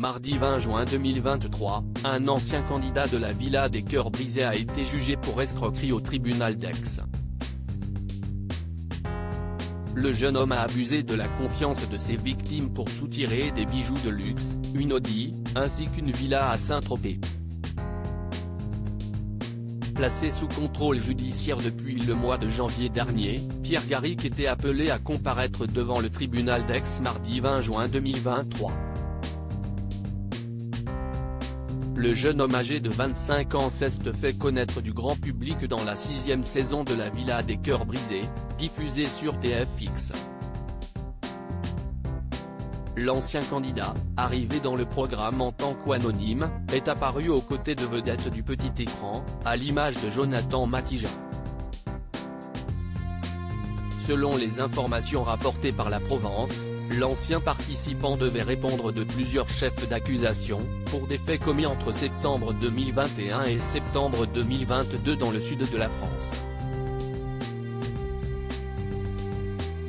Mardi 20 juin 2023, un ancien candidat de la Villa des Cœurs Brisés a été jugé pour escroquerie au tribunal d'Aix. Le jeune homme a abusé de la confiance de ses victimes pour soutirer des bijoux de luxe, une Audi, ainsi qu'une villa à Saint-Tropez. Placé sous contrôle judiciaire depuis le mois de janvier dernier, Pierre Garric était appelé à comparaître devant le tribunal d'Aix mardi 20 juin 2023. Le jeune homme âgé de 25 ans s'est fait connaître du grand public dans la 6e saison de la Villa des Cœurs Brisés, diffusée sur TFX. L'ancien candidat, arrivé dans le programme en tant qu'anonyme, est apparu aux côtés de vedettes du petit écran, à l'image de Jonathan Matija. Selon les informations rapportées par la Provence, l'ancien participant devait répondre de plusieurs chefs d'accusation, pour des faits commis entre septembre 2021 et septembre 2022 dans le sud de la France.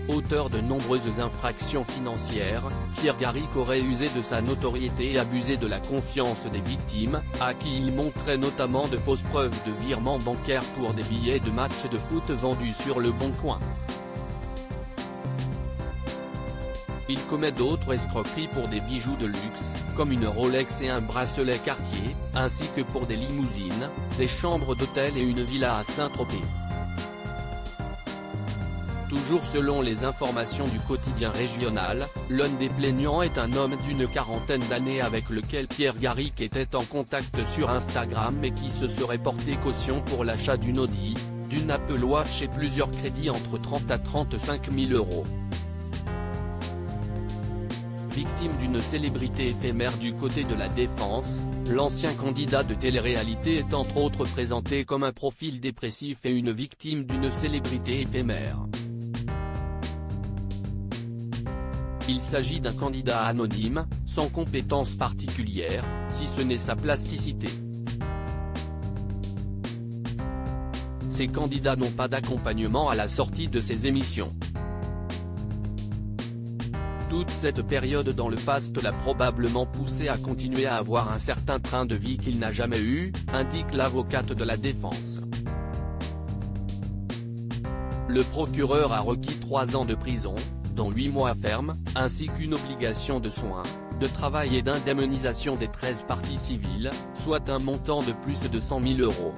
Auteur de nombreuses infractions financières, Pierre Garric aurait usé de sa notoriété et abusé de la confiance des victimes, à qui il montrait notamment de fausses preuves de virements bancaires pour des billets de matchs de foot vendus sur Le Bon Coin. Il commet d'autres escroqueries pour des bijoux de luxe, comme une Rolex et un bracelet Cartier, ainsi que pour des limousines, des chambres d'hôtel et une villa à Saint-Tropez. Toujours selon les informations du quotidien régional, l'un des plaignants est un homme d'une quarantaine d'années avec lequel Pierre Garric était en contact sur Instagram et qui se serait porté caution pour l'achat d'une Audi, d'une Apple Watch et plusieurs crédits entre 30 à 35 000 €. Victime d'une célébrité éphémère du côté de la défense, l'ancien candidat de télé-réalité est entre autres présenté comme un profil dépressif et une victime d'une célébrité éphémère. Il s'agit d'un candidat anonyme, sans compétences particulières, si ce n'est sa plasticité. Ces candidats n'ont pas d'accompagnement à la sortie de ces émissions. Toute cette période dans le faste l'a probablement poussé à continuer à avoir un certain train de vie qu'il n'a jamais eu, indique l'avocate de la défense. Le procureur a requis 3 ans de prison, dont 8 mois ferme, ainsi qu'une obligation de soins, de travail et d'indemnisation des 13 parties civiles, soit un montant de plus de 100 000 €.